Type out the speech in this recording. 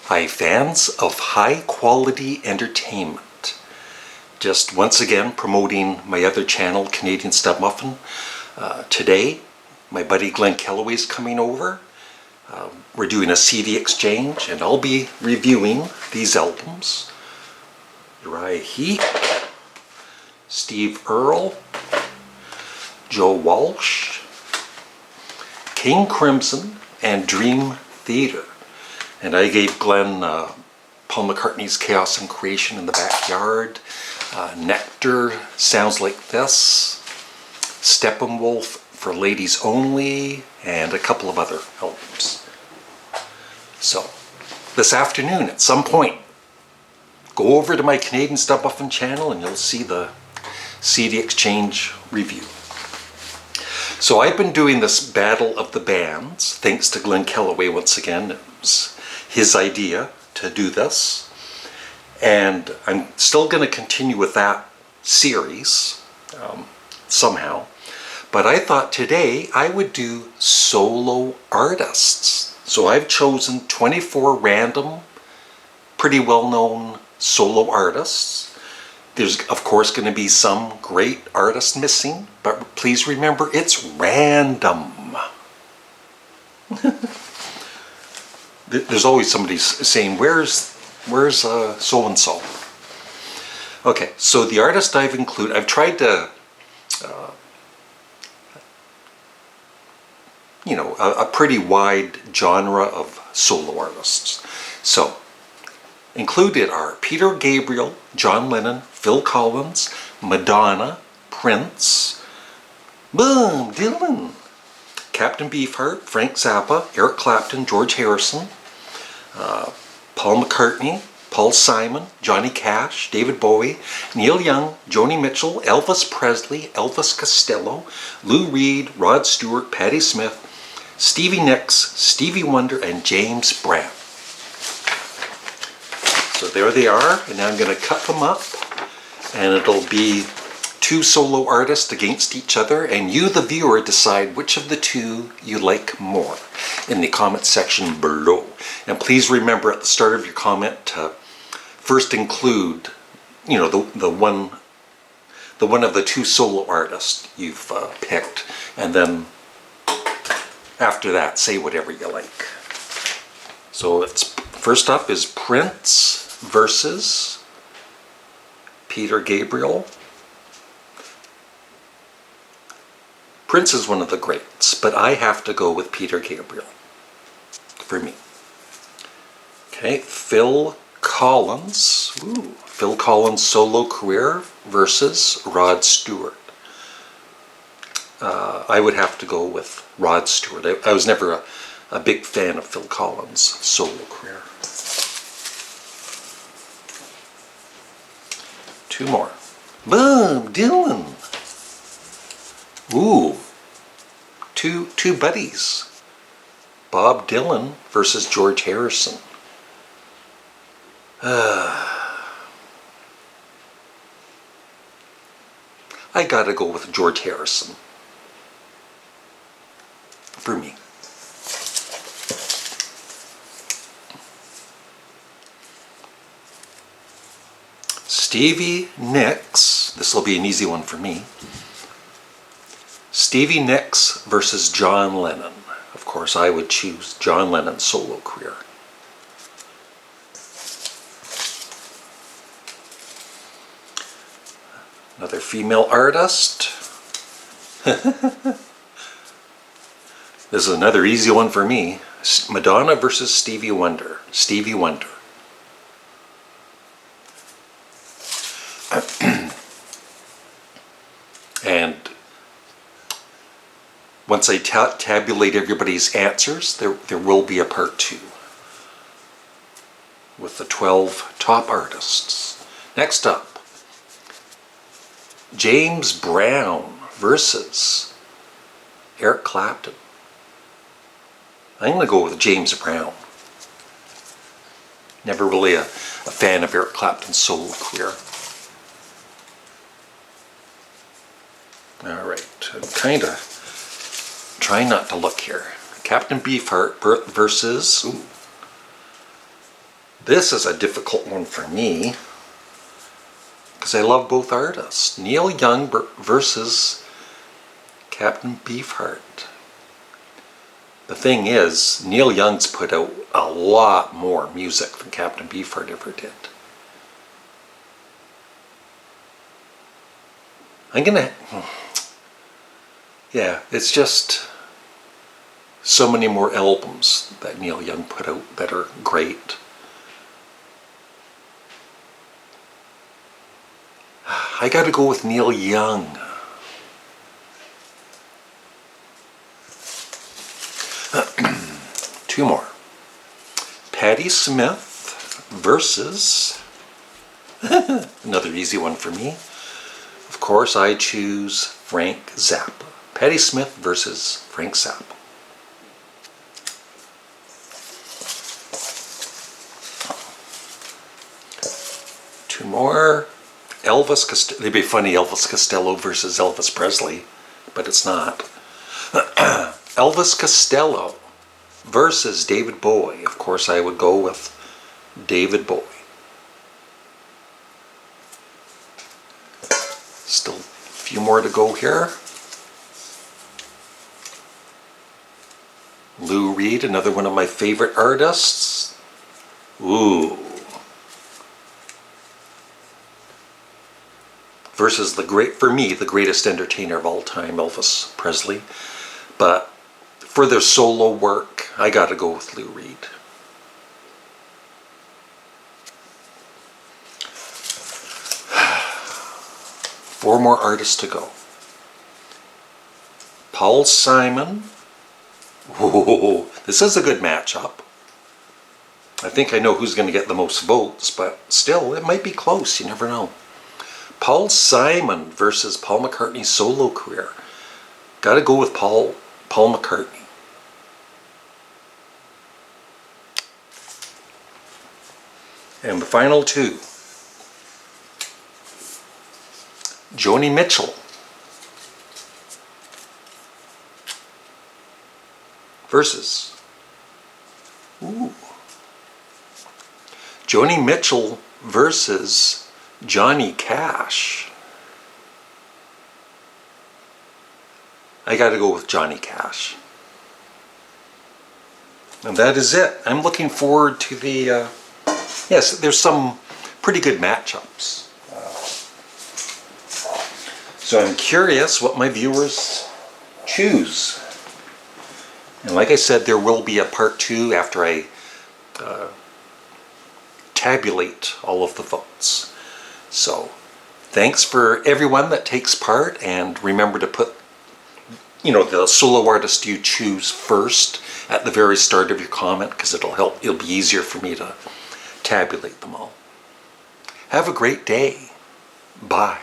Hi fans of high quality entertainment. Just once again promoting my other channel, Canadian Studmuffin. Today, my buddy Glenn Kellaway is coming over. We're doing a CD exchange and I'll be reviewing these albums. Uriah Heep, Steve Earle, Joe Walsh, King Crimson, and Dream Theater. And I gave Glenn Paul McCartney's Chaos and Creation in the Backyard, Nectar, Sounds Like This, Steppenwolf for Ladies Only, and a couple of other albums. So, this afternoon at some point, go over to my Canadian Studmuffin channel and you'll see the CD exchange review. So I've been doing this Battle of the Bands, thanks to Glenn Kellaway once again. It was his idea to do this, and I'm still going to continue with that series somehow, but I thought today I would do solo artists. So I've chosen 24 random, pretty well-known solo artists. There's of course going to be some great artists missing, but please remember it's random. There's always somebody saying, where's so-and-so? Okay, so the artist I've included, I've tried to, a pretty wide genre of solo artists. So, included are Peter Gabriel, John Lennon, Phil Collins, Madonna, Prince, Bob Dylan, Captain Beefheart, Frank Zappa, Eric Clapton, George Harrison, Paul McCartney, Paul Simon, Johnny Cash, David Bowie, Neil Young, Joni Mitchell, Elvis Presley, Elvis Costello, Lou Reed, Rod Stewart, Patti Smith, Stevie Nicks, Stevie Wonder, and James Brown. So there they are, and now I'm going to cut them up, and it'll be two solo artists against each other, and you, the viewer, decide which of the two you like more in the comment section below. And please remember at the start of your comment to first include, the one of the two solo artists you've picked, and then after that say whatever you like. So it's first up is Prince versus Peter Gabriel. Prince is one of the greats, but I have to go with Peter Gabriel for me. Okay, Phil Collins. Phil Collins' solo career versus Rod Stewart. I would have to go with Rod Stewart. I was never a big fan of Phil Collins' solo career. Two more. Bob Dylan. Ooh, two buddies. Bob Dylan versus George Harrison. I gotta go with George Harrison. For me. Stevie Nicks. This will be an easy one for me. Stevie Nicks versus John Lennon. Of course, I would choose John Lennon's solo career. Another female artist. This is another easy one for me. Madonna versus Stevie Wonder. Stevie Wonder. And once I tabulate everybody's answers, there will be a part 2 with the 12 top artists. Next up, James Brown versus Eric Clapton. I'm going to go with James Brown. Never really a fan of Eric Clapton's solo career. Alright, I'm kind of trying not to look here. Captain Beefheart versus This is a difficult one for me because I love both artists. Neil Young versus Captain Beefheart. The thing is, Neil Young's put out a lot more music than Captain Beefheart ever did. Yeah, it's just so many more albums that Neil Young put out that are great. I gotta go with Neil Young. Two more. Patti Smith versus, another easy one for me. Of course, I choose Frank Zappa. Patti Smith versus Frank Zappa. Two more. Elvis Costello. It'd be funny, Elvis Costello versus Elvis Presley, but it's not. Elvis Costello versus David Bowie. Of course, I would go with David Bowie. Still a few more to go here. Lou Reed, another one of my favorite artists. Ooh. Versus for me, the greatest entertainer of all time, Elvis Presley. But for their solo work, I gotta go with Lou Reed. Four more artists to go. Paul Simon. Whoa, this is a good matchup. I think I know who's going to get the most votes, but still, it might be close. You never know. Paul Simon versus Paul McCartney's solo career. Gotta go with Paul McCartney. And the final two. Joni Mitchell versus Joni Mitchell versus Johnny Cash. I gotta go with Johnny Cash. And that is it. I'm looking forward to the, yes, there's some pretty good matchups. So I'm curious what my viewers choose. And like I said, there will be a part 2 after I tabulate all of the votes. So thanks for everyone that takes part, and remember to put, the solo artist you choose first at the very start of your comment, because it'll be easier for me to tabulate them all. Have a great day. Bye.